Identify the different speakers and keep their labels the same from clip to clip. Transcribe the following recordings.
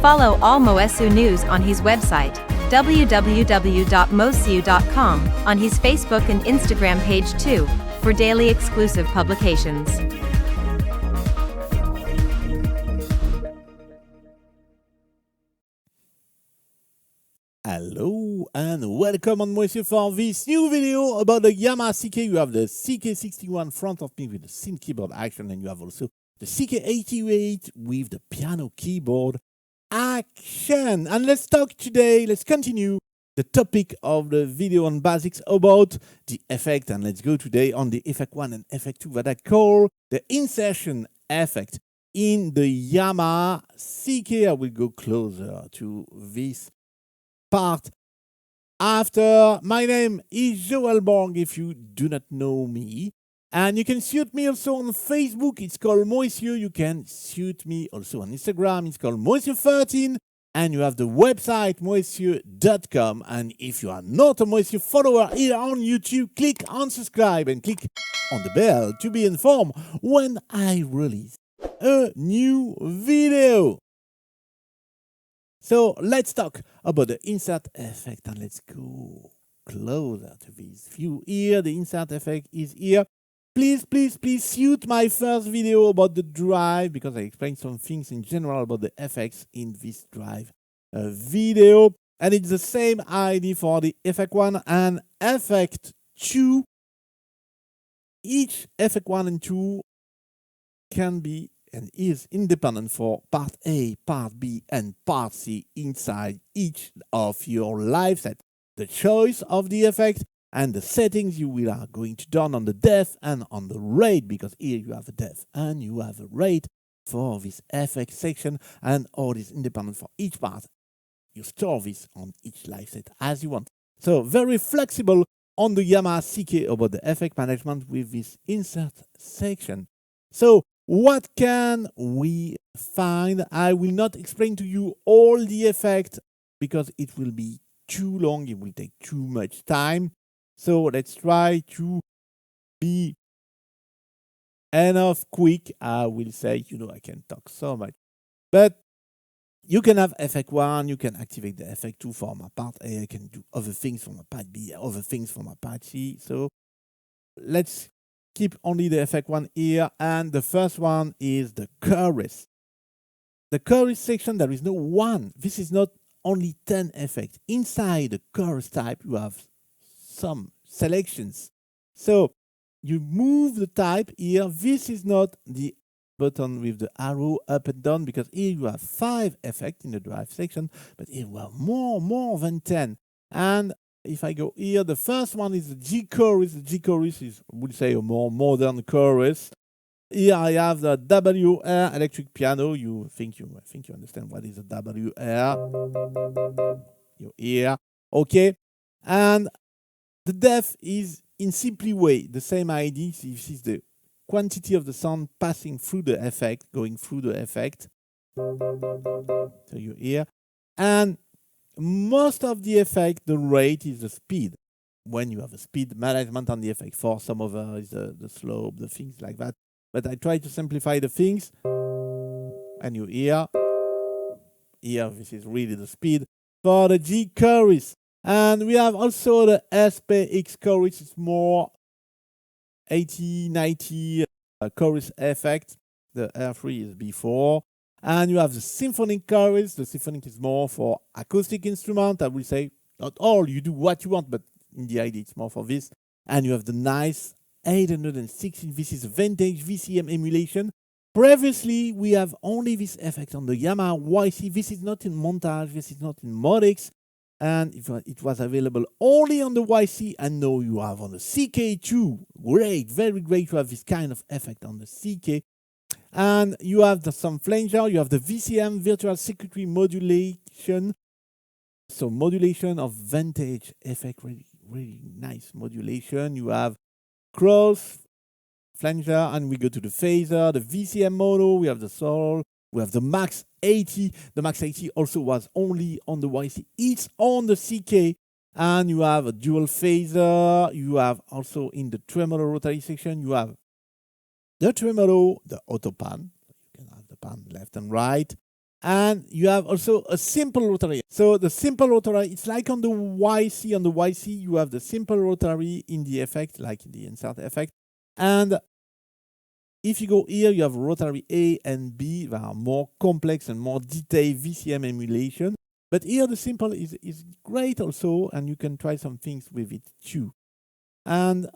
Speaker 1: Follow all Moesu news on his website, www.moesu.com, on his Facebook and Instagram page too, for daily exclusive publications.
Speaker 2: Hello and welcome on Moesu for this new video about the Yamaha CK. You have the CK61 front of me with the synth keyboard action, and you have also the CK88 with the piano keyboard action. And let's continue the topic of the video on basics about the effect, and let's go today on the effect 1 and effect 2 that I call the insertion effect in the Yamaha CK. I will go closer to this part after. My name is Joel Borg if you do not know me, and you can shoot me also on Facebook. It's called Moesu. You can shoot me also on Instagram. It's called Moesu13, and you have the website moesu.com. And if you are not a Moesu follower here on YouTube, click on subscribe and click on the bell to be informed when I release a new video. So let's talk about the insert effect, and let's go closer to this view here. The insert effect is here. Please shoot my first video about the drive, because I explained some things in general about the effects in this drive video. And it's the same idea for the effect 1 and effect 2. Each effect 1 and 2 can be and is independent for part A, part B, and part C inside each of your live set. The choice of the effect and the settings you are going to done on the depth and on the rate, because here you have a depth and you have a rate for this effect section, and all is independent for each part. You store this on each live set as you want. So very flexible on the Yamaha CK about the effect management with this insert section. So what can we find? I will not explain to you all the effects because it will be too long. It will take too much time. So let's try to be enough quick. I will say, I can talk so much. But you can have effect 1, you can activate the effect 2 for my part A. I can do other things for my part B, other things for my part C. So let's keep only the effect 1 here, and the first one is the chorus. The chorus section, there is no one. This is not only 10 effects. Inside the chorus type, you have some selections. So you move the type here. This is not the button with the arrow up and down, because here you have 5 effects in the drive section, but here you have more than 10. And if I go here, the first one is the G chorus. The G chorus is, I would say, a more modern chorus. Here I have the WR electric piano. I think you understand what is a WR. You hear, okay. And the depth is in simply way the same idea. This is the quantity of the sound passing through the effect, going through the effect. So you hear, and most of the effect, the rate is the speed. When you have a speed management on the effect, for some of is the slope, the things like that. But I try to simplify the things. And you hear, this is really the speed for the G chorus. And we have also the SPX chorus. It's more 80, 90 chorus effect. The R3 is before. And you have the symphonic chorus. The symphonic is more for acoustic instrument. I will say not all, you do what you want, but in the idea it's more for this. And you have the nice 816. This is a vintage VCM emulation. Previously, we have only this effect on the Yamaha YC. This is not in Montage. This is not in Modix. And it was available only on the YC. And now you have on the CK2. Great, very great to have this kind of effect on the CK. And you have some flanger, you have the VCM, virtual circuitry modulation. So modulation of vintage effect, really nice modulation. You have cross, flanger, and we go to the phaser, the VCM mono, we have the soul, we have the Max 80. The Max 80 also was only on the YC. It's on the CK. And you have a dual phaser. You have also in the tremolo rotary section, you have the tremolo, the auto pan. You can have the pan left and right. And you have also a simple rotary. So the simple rotary, it's like on the YC. On the YC, you have the simple rotary in the effect, like in the insert effect. And if you go here, you have rotary A and B that are more complex and more detailed VCM emulation. But here the simple is great also, and you can try some things with it too. And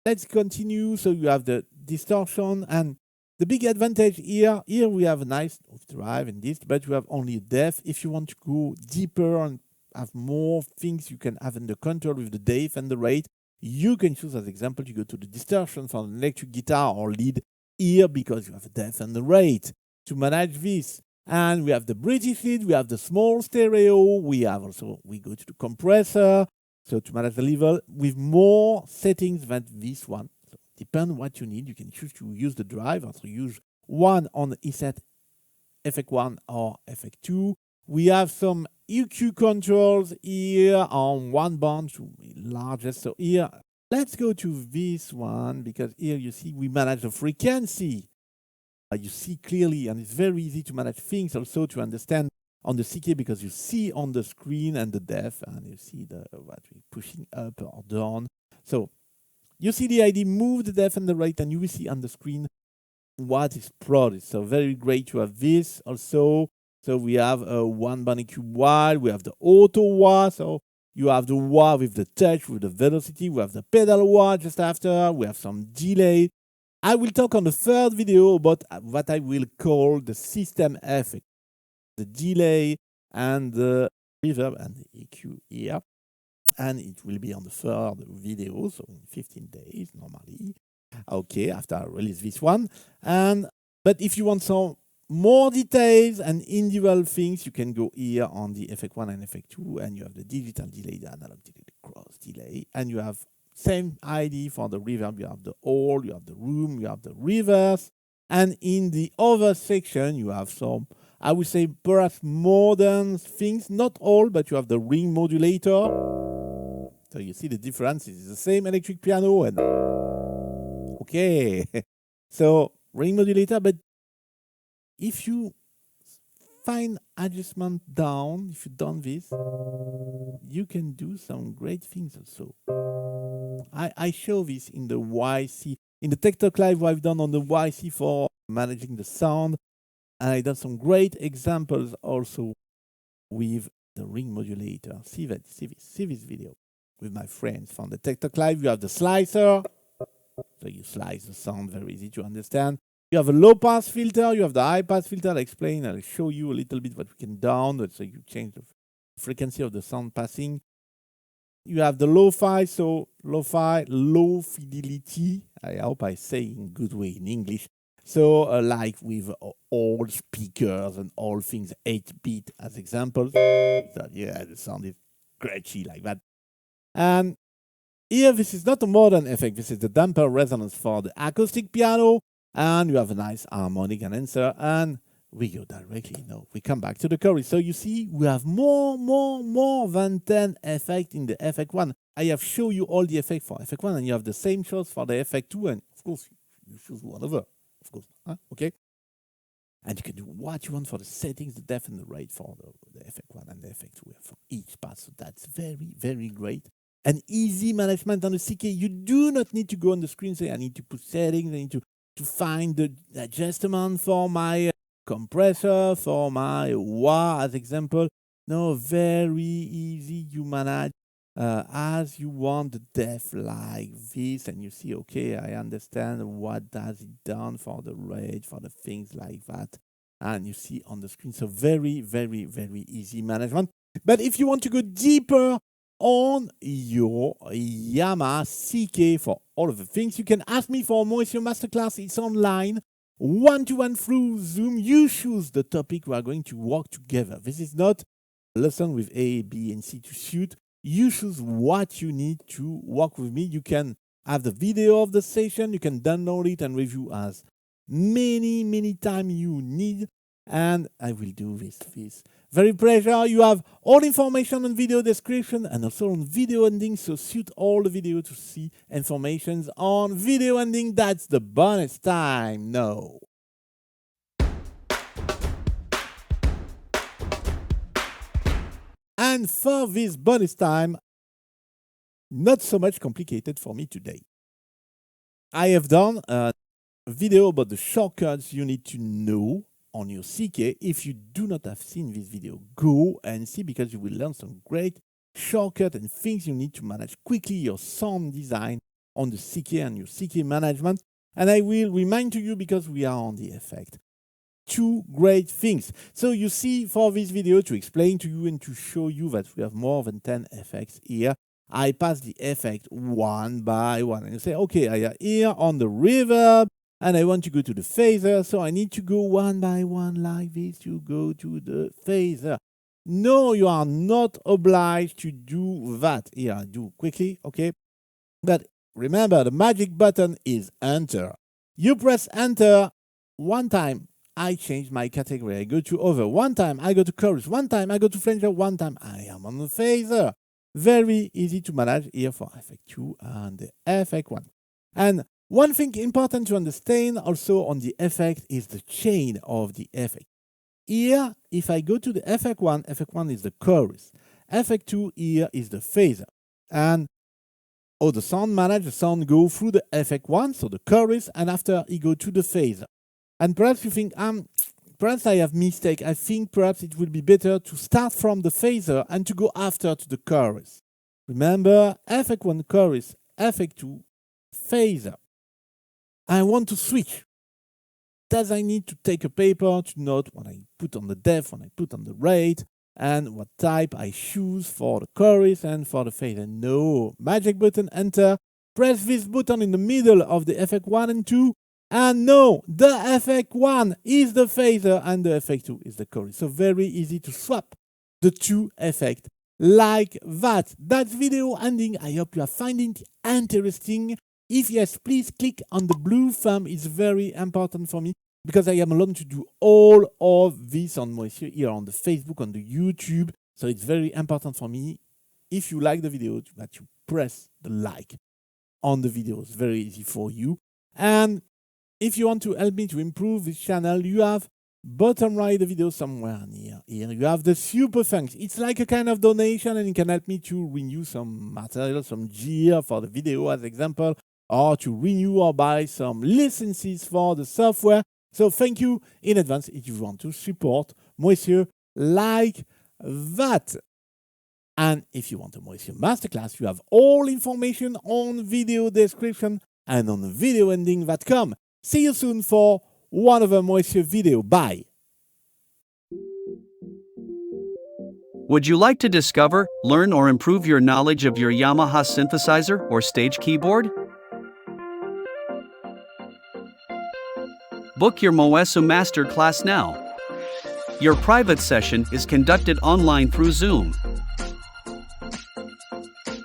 Speaker 2: let's continue. So you have the distortion, and the big advantage here we have a nice drive and this, but you have only a depth. If you want to go deeper and have more things you can have in the control with the depth and the rate, you can choose as example to go to the distortion for an electric guitar or lead here, because you have a depth and the rate to manage this. And we have the British lead, we have the small stereo, we go to the compressor, so to manage the level with more settings than this one. Depend on what you need. You can choose to use the drive or to use one on ESET Effect 1 or Effect 2. We have some EQ controls here on one band to largest. So here, let's go to this one, because here you see we manage the frequency. You see clearly, and it's very easy to manage things also to understand on the CK, because you see on the screen and the depth, and you see what we're pushing up or down. So you see the ID, move the depth and the rate, and you will see on the screen what is produced. So very great to have this also. So we have a one band EQ wide, we have the auto wah, so you have the wah with the touch, with the velocity, we have the pedal wah just after, we have some delay. I will talk on the third video about what I will call the system effect, the delay and the reverb and the EQ here. And it will be on the third video, so in 15 days normally. Okay, after I release this one. But if you want some more details and individual things, you can go here on the Effect 1 and Effect 2, and you have the digital delay, the analog delay, the cross delay, and you have same ID for the reverb. You have the all, you have the room, you have the reverse, and in the other section you have some, I would say, perhaps modern things, not all, but you have the ring modulator. So you see the difference. It's the same electric piano, and okay. So ring modulator, but if you find adjustment down, if you done this, you can do some great things also. I show this in the YC, in the Tech Talk Live I've done on the YC for managing the sound, and I done some great examples also with the ring modulator. See this video with my friends from the Tech Talk Live. You have the slicer, so you slice the sound, very easy to understand. You have a low pass filter, you have the high pass filter. I'll explain, I'll show you a little bit what we can down, so you change the frequency of the sound passing. You have the lo-fi, so lo-fi, low fidelity. I hope I say in good way in English. So like with all speakers and all things 8-bit as examples. So yeah, the sound is scratchy like that. And here, this is not a modern effect. This is the damper resonance for the acoustic piano. And you have a nice harmonic enhancer. And we go directly, we come back to the chorus. So you see, we have more than 10 effects in the Effect 1. I have shown you all the effects for Effect 1, and you have the same choice for the Effect 2. And of course, you choose whatever, of course. Okay? And you can do what you want for the settings, the depth and the rate for the Effect 1 and the Effect 2 for each part. So that's very, very great. And easy management on the CK. You do not need to go on the screen and say, I need to put settings, I need to find the adjustment for my compressor, for my wah as example. No, very easy. You manage as you want the depth like this, and you see, okay, I understand what does it done for the rate, for the things like that. And you see on the screen. So very, very, very easy management. But if you want to go deeper on your Yamaha CK for all of the things, you can ask me for more. It's your masterclass. It's online, one-to-one through Zoom. You choose the topic we are going to work together. This is not a lesson with A, B, and C to shoot. You choose what you need to work with me. You can have the video of the session. You can download it and review as many times you need. And I will do this. Very pleasure. You have all information on video description and also on video ending. So shoot all the video to see informations on video ending. That's the bonus time now. And for this bonus time, not so much complicated for me today. I have done a video about the shortcuts you need to know on your CK. If you do not have seen this video, go and see, because you will learn some great shortcuts and things you need to manage quickly your sound design on the CK and your CK management. And I will remind to you, because we are on the effect, 2 great things. So you see, for this video, to explain to you and to show you that we have more than 10 effects here, I pass the effect one by one. And you say, okay, I am here on the reverb, and I want to go to the phaser, so I need to go one by one like this. You go to the phaser. No, you are not obliged to do that. Here, I do quickly, okay? But remember, the magic button is Enter. You press Enter one time, I change my category. I go to Over. One time, I go to Chorus. One time, I go to Flanger. One time, I am on the phaser. Very easy to manage here for Effect 2 and the Effect 1. And one thing important to understand also on the effect is the chain of the effect. Here, if I go to the Effect 1 is the chorus. Effect 2 here is the phaser. And the sound manager, the sound go through the Effect 1, so the chorus, and after he go to the phaser. And perhaps you think, perhaps I have mistake. I think perhaps it would be better to start from the phaser and to go after to the chorus. Remember, Effect 1 chorus, Effect 2 phaser. I want to switch. Does I need to take a paper to note what I put on the depth, what I put on the rate, and what type I choose for the chorus and for the phaser? No. Magic button, Enter. Press this button in the middle of the Effect 1 and 2. And no, the Effect 1 is the phaser and the Effect 2 is the chorus. So very easy to swap the 2 effects like that. That's video ending. I hope you are finding it interesting. If yes, please click on the blue thumb. It's very important for me, because I am alone to do all of this on Moesio here on the Facebook, on the YouTube. So it's very important for me. If you like the video, that you press the like on the video. It's very easy for you. And if you want to help me to improve this channel, you have bottom right the video somewhere near here. You have the super thanks. It's like a kind of donation, and it can help me to renew some material, some gear for the video as example, or to renew or buy some licenses for the software. So thank you in advance if you want to support Moesio like that. And if you want a Moesio masterclass, you have all information on video description and on videoending.com. See you soon for one of a Moesio video. Bye.
Speaker 3: Would you like to discover, learn, or improve your knowledge of your Yamaha synthesizer or stage keyboard? Book your Moesio Masterclass now. Your private session is conducted online through Zoom.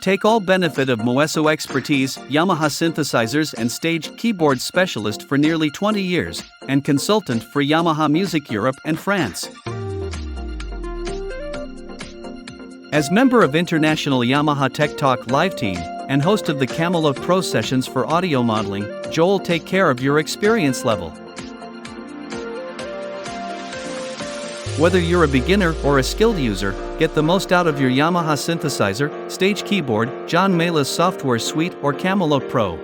Speaker 3: Take all benefit of Moesio expertise, Yamaha synthesizers and stage keyboard specialist for nearly 20 years, and consultant for Yamaha Music Europe and France. As member of International Yamaha Tech Talk live team, and host of the Camelot Pro sessions for audio modeling, Joel take care of your experience level. Whether you're a beginner or a skilled user, get the most out of your Yamaha synthesizer, stage keyboard, John Mayla's software suite, or Camelot Pro.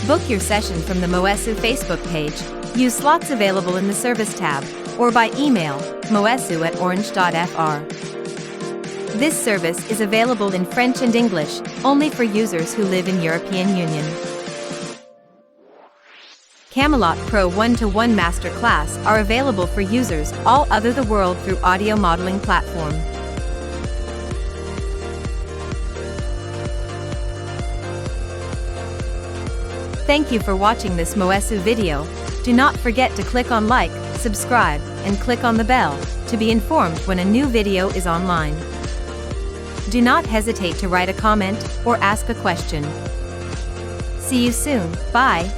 Speaker 1: Book your session from the Moesio Facebook page. Use slots available in the Service tab, or by email, moesio@orange.fr. This service is available in French and English, only for users who live in European Union. Camelot Pro 1-to-1 Masterclass are available for users all over the world through audio modeling platform. Thank you for watching this Moesio video. Do not forget to click on like, subscribe, and click on the bell to be informed when a new video is online. Do not hesitate to write a comment or ask a question. See you soon. Bye.